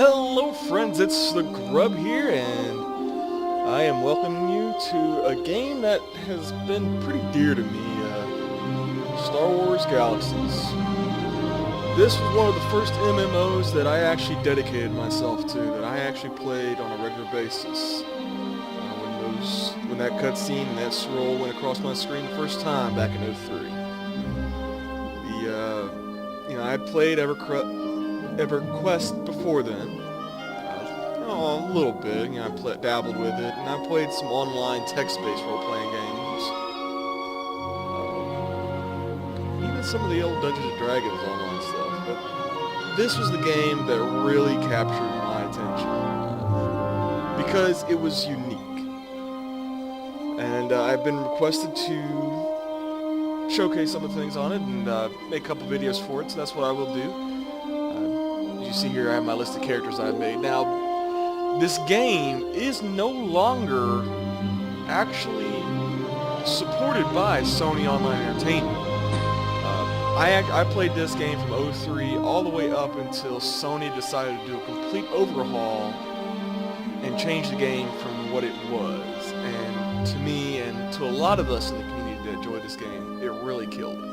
Hello friends, it's the Grub here, and I am welcoming you to a game that has been pretty dear to me, Star Wars Galaxies. This was one of the first MMOs that I actually dedicated myself to, that I actually played on a regular basis. When that cutscene and that scroll went across my screen the first time back in '03. I had played EverQuest before then. A little bit. I dabbled with it, and I played some online text-based role-playing games. Even some of the old Dungeons & Dragons online stuff. But this was the game that really captured my attention because it was unique. And I've been requested to showcase some of the things on it and make a couple videos for it, so that's what I will do. As you see here, I have my list of characters I've made. Now, this game is no longer actually supported by Sony Online Entertainment. I played this game from '03 all the way up until Sony decided to do a complete overhaul and change the game from what it was. And to me, and to a lot of us in the community that enjoyed this game, it really killed it.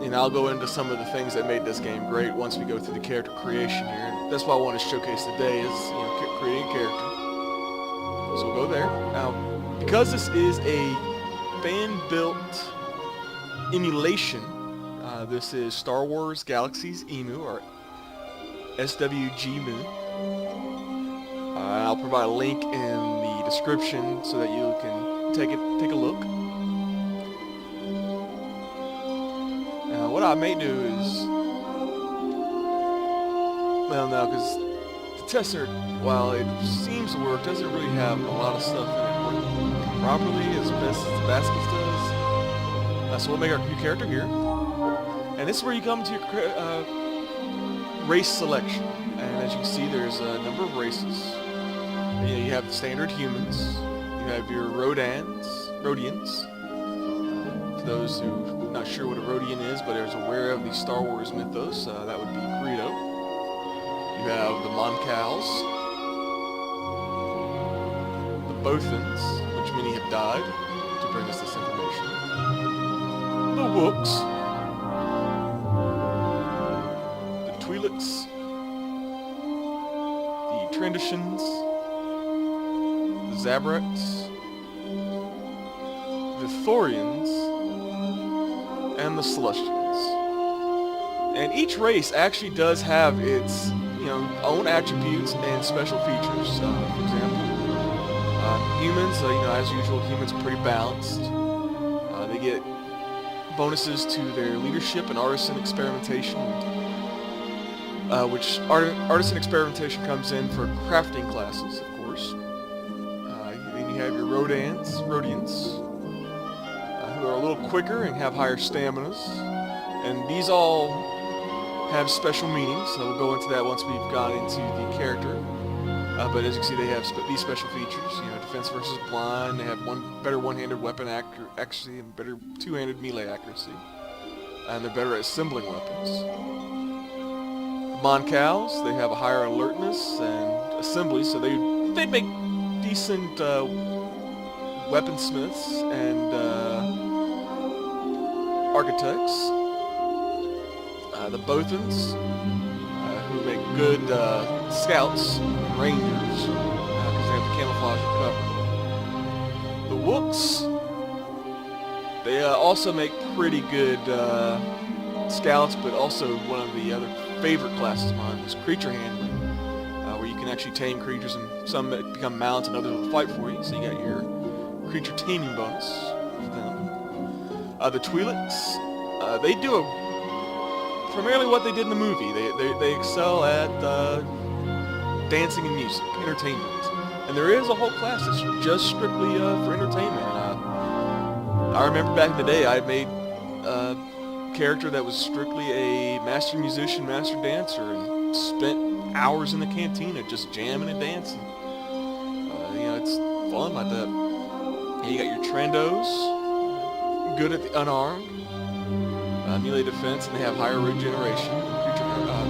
And I'll go into some of the things that made this game great once we go through the character creation here. And that's what I want to showcase today is, creating a character. So we'll go there. Now, because this is a fan-built emulation, this is Star Wars Galaxies EMU, or SWGEmu. I'll provide a link in the description so that you can take a look. What I may do is, well, no, because the tester, while it seems to work, doesn't really have a lot of stuff in it working properly as best as Vasquez does. So we'll make our new character here, and this is where you come to your race selection. And as you can see, there's a number of races. You have the standard humans. You have your Rodians. For those who are not sure what a Rodian is, but are aware of the Star Wars mythos, that would be Greedo. You have the Moncals, the Bothans, which many have died to bring us this information, the Wooks, the Twi'leks, the Trandoshans, the Zabraks, the Thorians, and the Celestials. And each race actually does have its own attributes and special features. For example, humans, as usual, humans are pretty balanced. They get bonuses to their leadership and artisan experimentation, which artisan experimentation comes in for crafting classes, of course. Then you have your Rodians, who are a little quicker and have higher staminas, and these all have special meanings, so we'll go into that once we've got into the character. But as you can see, they have these special features, defense versus blind. They have better one-handed weapon accuracy and better two-handed melee accuracy, and they're better at assembling weapons. The Moncals, they have a higher alertness and assembly, so they make decent weaponsmiths and architects. The Bothans, who make good scouts and rangers, because they have the camouflage and cover. The Wooks, they also make pretty good scouts, but also one of the other favorite classes of mine is creature handling, where you can actually tame creatures, and some become mounts and others will fight for you, so you got your creature taming bonus for them. The Twi'leks, they do primarily what they did in the movie. They excel at dancing and music, entertainment. And there is a whole class that's just strictly for entertainment. I remember back in the day, I had made a character that was strictly a master musician, master dancer, and spent hours in the cantina just jamming and dancing. It's fun like that. You got your Trandos, good at the unarmed, melee defense, and they have higher regeneration, creature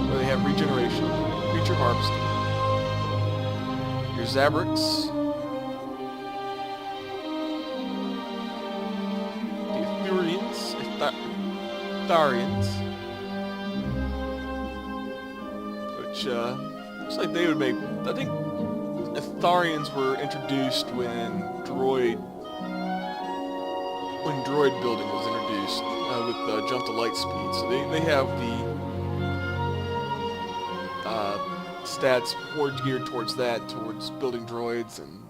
where they have regeneration, creature harvesting. Your Zabrix, the Itharians, which looks like they would make. I think Itharians were introduced when droid building was introduced with jump to light speed. So they have the stats more geared towards that, towards building droids and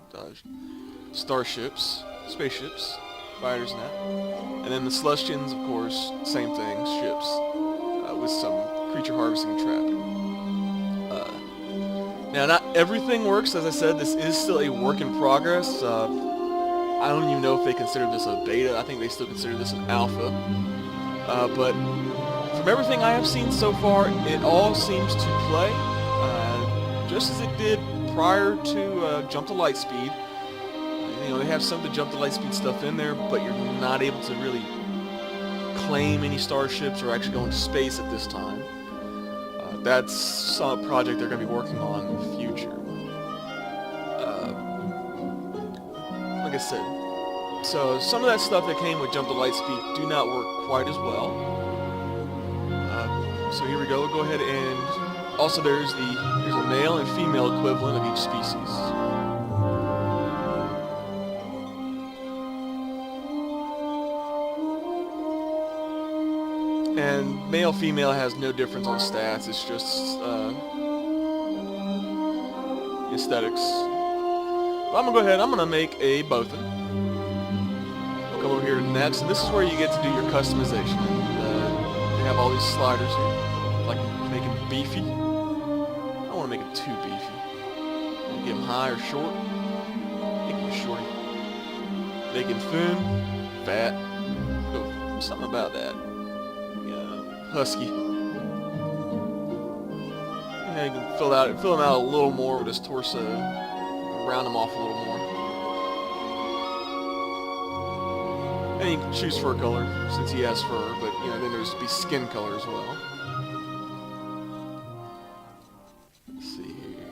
starships, spaceships, fighters and that. And then the Celestians, of course, same thing, ships, with some creature harvesting and trapping. Now, not everything works. As I said, this is still a work in progress. I don't even know if they consider this a beta. I think they still consider this an alpha. But from everything I have seen so far, it all seems to play just as it did prior to Jump to Lightspeed. You know, they have some of the Jump to Lightspeed stuff in there, but you're not able to really claim any starships or actually go into space at this time. That's a project they're going to be working on in the future. Like I said, so some of that stuff that came with Jump to Lightspeed do not work quite as well. So here we go. We'll go ahead and also here's a male and female equivalent of each species. And male-female has no difference on stats, it's just aesthetics. But I'm going to go ahead, I'm going to make a Bothan. I'll come over here next, and this is where you get to do your customization. And, they have all these sliders here, like make him beefy. I don't want to make it too beefy. Get him high or short, make him shorty. Make him thin, fat, oh, something about that. Husky. Yeah, you can fill him out a little more with his torso, round him off a little more. And you can choose fur color since he has fur, but you know then there's be skin color as well. Let's see here.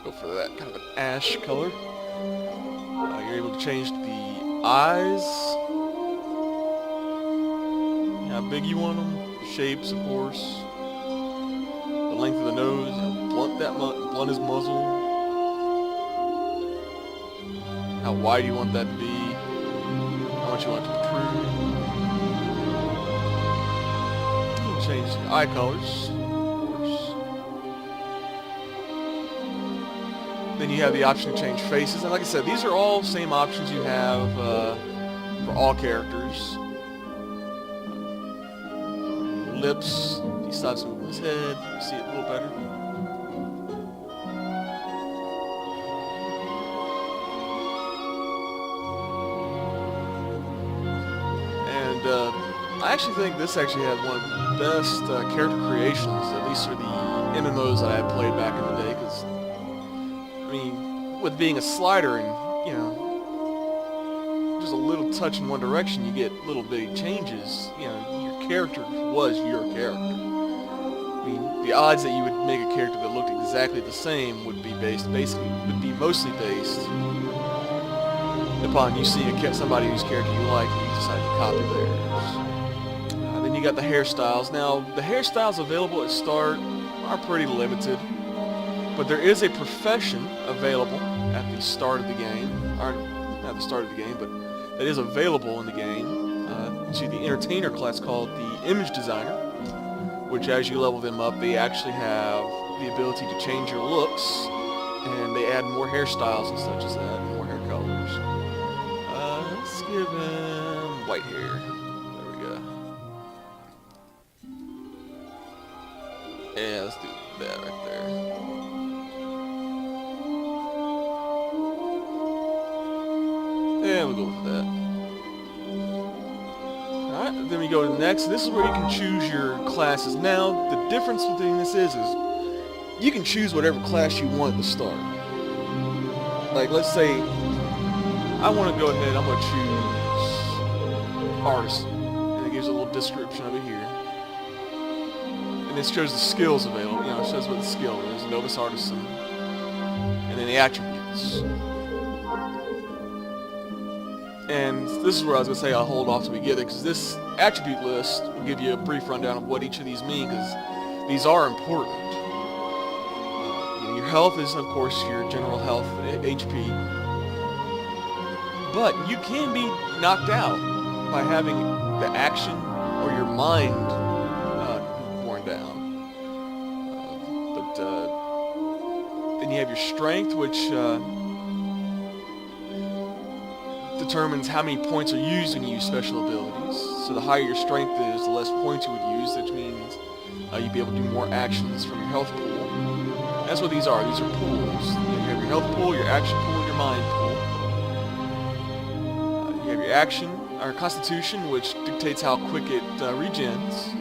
Go for that kind of an ash color. You're able to change the eyes. How big you want them. Shapes, of course. The length of the nose, blunt his muzzle. How wide you want that to be. How much you want it to protrude. You can change the eye colors, of course. Then you have the option to change faces, and like I said, these are all the same options you have for all characters. Lips, he stops moving his head, you see it a little better. And I actually think this actually has one of the best character creations, at least for the MMOs that I had played back in the day, because, I mean, with being a slider and, you know, just a little touch in one direction, you get little bitty changes, you know, character was your character. I mean, the odds that you would make a character that looked exactly the same would be mostly based upon you seeing somebody whose character you like and you decide to copy theirs. Then you got the hairstyles. Now, the hairstyles available at start are pretty limited, but there is a profession available at the start of the game, or not at the start of the game, but that is available in the game. To the entertainer class called the image designer, which as you level them up, they actually have the ability to change your looks, and they add more hairstyles and such as that, more hair colors. Let's give him white hair. There we go. Yeah, let's do that right there. Yeah, we'll go with that. Alright, then we go to the next. This is where you can choose your classes. Now, the difference between this is you can choose whatever class you want at the start. Like, let's say, I want to go ahead, I'm going to choose Artisan. And it gives a little description of it here. and this shows the skills available. You know, it shows what the skill is: Novice Artisan, and then the attributes. And this is where I was gonna say I'll hold off till we get it, because this attribute list will give you a brief rundown of what each of these mean, because these are important. You know, your health is, of course, your general health, HP. But you can be knocked out by having the action or your mind worn down. Then you have your strength, which determines how many points are used when you use special abilities. So the higher your strength is, the less points you would use, which means you'd be able to do more actions from your health pool. That's what these are. These are pools. You have your health pool, your action pool, and your mind pool. You have your action, or constitution, which dictates how quick it regens.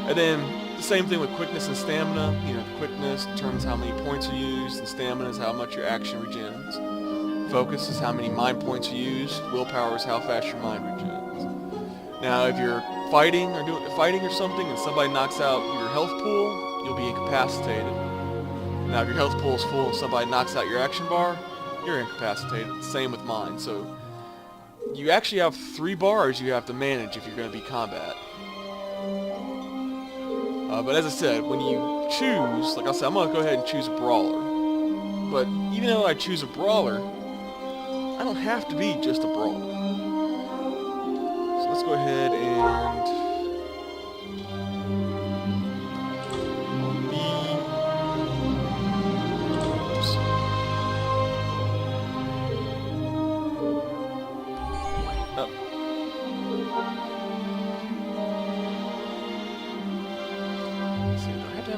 And then the same thing with quickness and stamina. You know, the quickness determines how many points are used, and stamina is how much your action regens. Focus is how many mind points you use. Willpower is how fast your mind regens. Now, if you're fighting or something, and somebody knocks out your health pool, you'll be incapacitated. Now, if your health pool is full and somebody knocks out your action bar, you're incapacitated. Same with mine. So you actually have 3 bars you have to manage if you're going to be combat. But as I said, when you choose, like I said, I'm going to go ahead and choose a brawler. But even though I choose a brawler, I don't have to be just a brawler. So let's go ahead and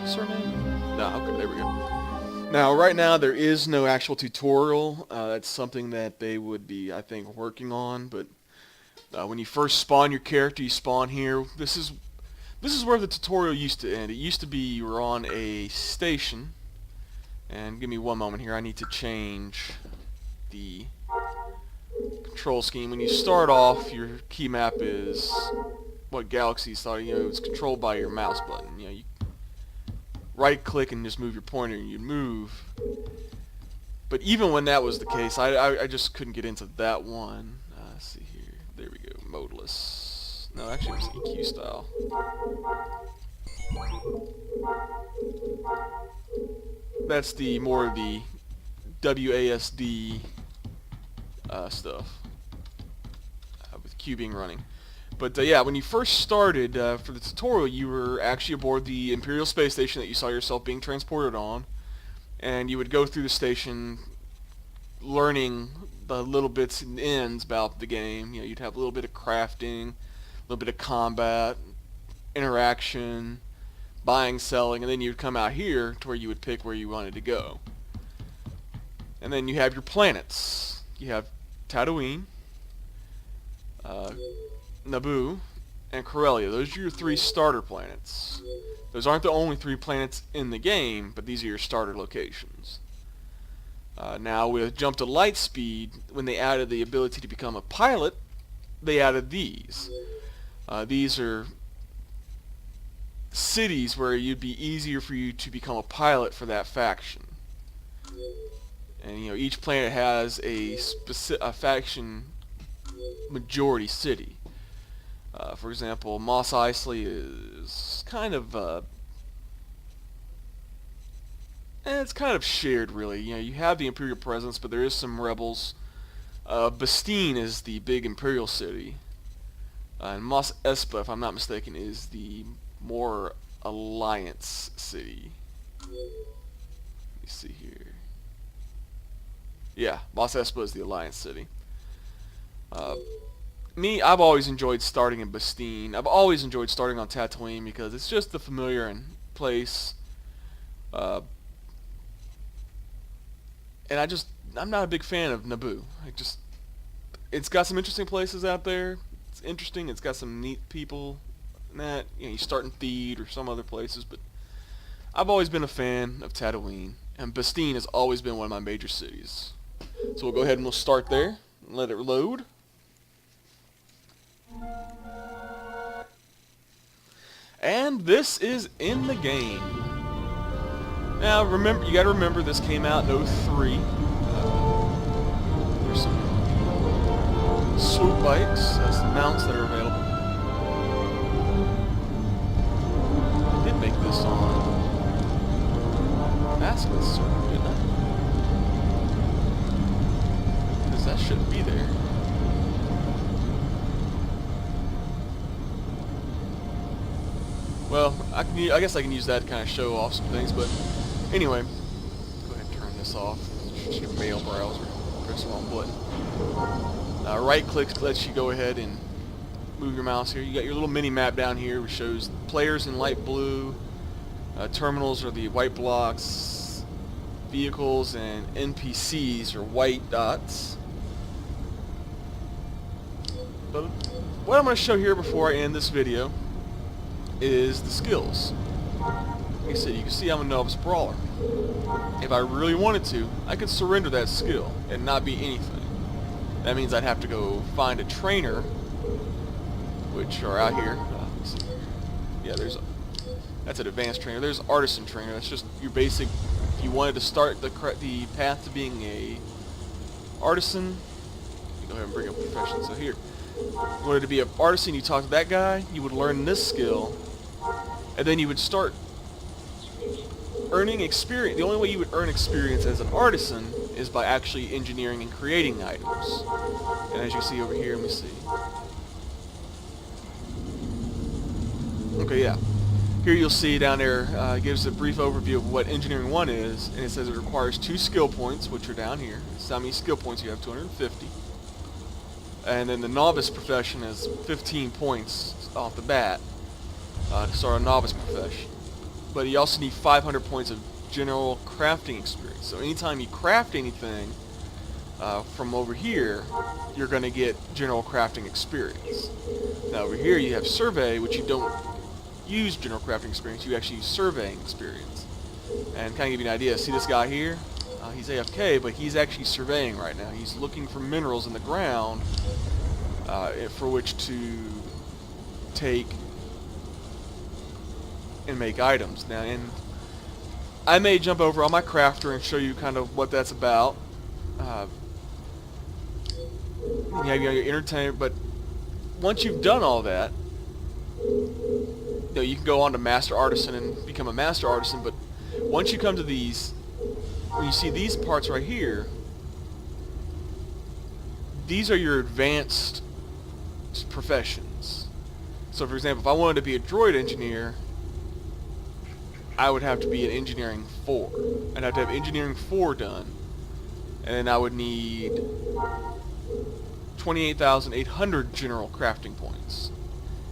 surname? No, okay, there we go. Now, right now, there is no actual tutorial. That's something that they would be, I think, working on. But when you first spawn your character, you spawn here. This is where the tutorial used to end. It used to be you were on a station. And give me one moment here. I need to change the control scheme. When you start off, your key map is what Galaxies thought. You know, it's controlled by your mouse button. You know, you right click and just move your pointer and you move. But even when that was the case, I just couldn't get into that one. Let's see here. There we go. Modeless. No, actually it was EQ style. That's the more of the WASD stuff with Q being running. But yeah, when you first started for the tutorial, you were actually aboard the Imperial space station that you saw yourself being transported on, and you would go through the station learning the little bits and ends about the game. You know, you'd have a little bit of crafting, a little bit of combat, interaction, buying, selling, and then you'd come out here to where you would pick where you wanted to go. And then you have your planets. You have Tatooine, Naboo, and Corellia. Those are your 3 starter planets. Those aren't the only 3 planets in the game, but these are your starter locations. Now with Jump to Light Speed, when they added the ability to become a pilot, they added these. These are cities where it'd be easier for you to become a pilot for that faction. And you know, each planet has a faction majority city. For example, Mos Eisley is kind of it's kind of shared, really. You know, you have the Imperial presence, but there is some rebels. Bastine is the big Imperial city, and Mos Espa, if I'm not mistaken, is the more Alliance city. Let me see here. Yeah, Mos Espa is the Alliance city. I've always enjoyed starting in Bastine. I've always enjoyed starting on Tatooine because it's just the familiar place. And I'm not a big fan of Naboo. It's got some interesting places out there. It's interesting. It's got some neat people. And that, you know, you start in Theed or some other places, but I've always been a fan of Tatooine, and Bastine has always been one of my major cities. So we'll go ahead and we'll start there and let it load. And this is in the game. Now, remember, you got to remember this came out in '03. There's some swoop bikes, some mounts that are available. I did make this on basket server, didn't I? Because that shouldn't be there. Well, I guess I can use that to kind of show off some things, but anyway, go ahead and turn this off. It's just your mail browser. Press the wrong button. Right click lets you go ahead and move your mouse here. You got your little mini map down here which shows players in light blue, terminals are the white blocks, vehicles and NPCs are white dots. But what I'm going to show here before I end this video is the skills. Like I said, you can see I'm a novice brawler. If I really wanted to, I could surrender that skill and not be anything. That means I'd have to go find a trainer, which are out here. Let's see. Yeah, that's an advanced trainer. There's artisan trainer. That's just your basic. If you wanted to start the path to being a artisan, you go ahead and bring up profession. So here, if you wanted to be an artisan, you talk to that guy. You would learn this skill. And then you would start earning experience. The only way you would earn experience as an artisan is by actually engineering and creating items. And as you see over here, let me see. Okay, yeah. Here you'll see down there, it gives a brief overview of what Engineering 1 is, and it says it requires 2 skill points, which are down here. So how many skill points you have? 250. And then the novice profession is 15 points off the bat. To start a novice profession. But you also need 500 points of general crafting experience. So anytime you craft anything from over here, you're going to get general crafting experience. Now over here you have survey, which you don't use general crafting experience, you actually use surveying experience. And kind of give you an idea, see this guy here? He's AFK, but he's actually surveying right now. He's looking for minerals in the ground for which to take and make items. Now, and I may jump over on my crafter and show you kind of what that's about. You have your entertainment, but once you've done all that, you can go on to Master Artisan and become a Master Artisan, but once you come to these, when you see these parts right here, these are your advanced professions. So for example, if I wanted to be a droid engineer, I would have to be an Engineering 4. I'd have to have Engineering 4 done. And then I would need 28,800 general crafting points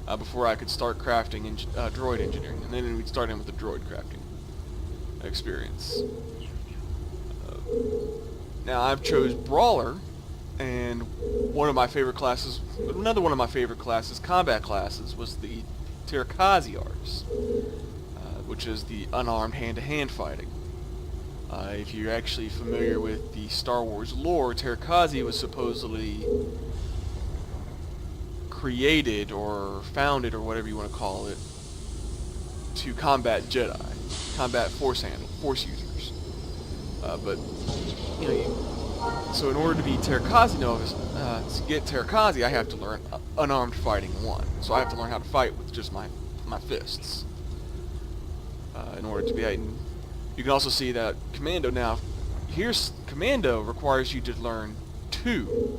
before I could start crafting droid engineering. And then we'd start in with the droid crafting experience. Now I've chose Brawler, and another one of my favorite classes, combat classes, was the Terkazi-Ars. Which is the unarmed hand-to-hand fighting. If you're actually familiar with the Star Wars lore, Terkazi was supposedly created or founded, or whatever you want to call it, to combat Jedi, combat Force users. But so in order to be Terkazi novice, to get Terkazi, I have to learn unarmed fighting 1. So I have to learn how to fight with just my fists. In order to be, you can also see that Commando now. Here's Commando requires you to learn 2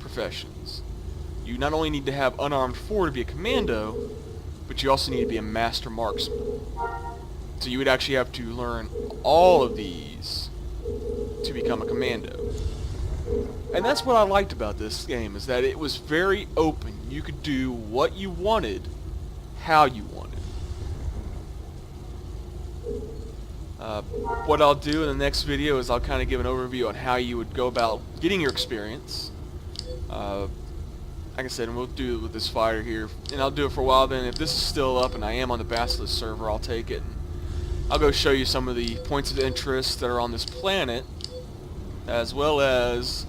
professions. You not only need to have unarmed 4 to be a Commando, but you also need to be a Master Marksman. So you would actually have to learn all of these to become a Commando. And that's what I liked about this game, is that it was very open. You could do what you wanted, how you wanted. What I'll do in the next video is I'll kind of give an overview on how you would go about getting your experience. Like I said, and we'll do it with this fighter here, and I'll do it for a while. Then if this is still up and I am on the Basilisk server, I'll take it. And I'll go show you some of the points of interest that are on this planet, as well as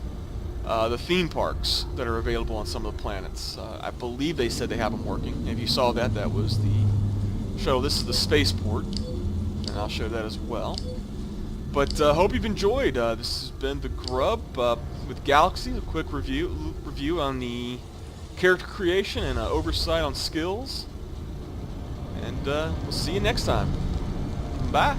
the theme parks that are available on some of the planets. I believe they said they have them working. If you saw that, that was the shuttle. This is the spaceport, and I'll show that as well. But hope you've enjoyed. This has been the Grub with Galaxies. A quick review on the character creation and oversight on skills. And we'll see you next time. Bye.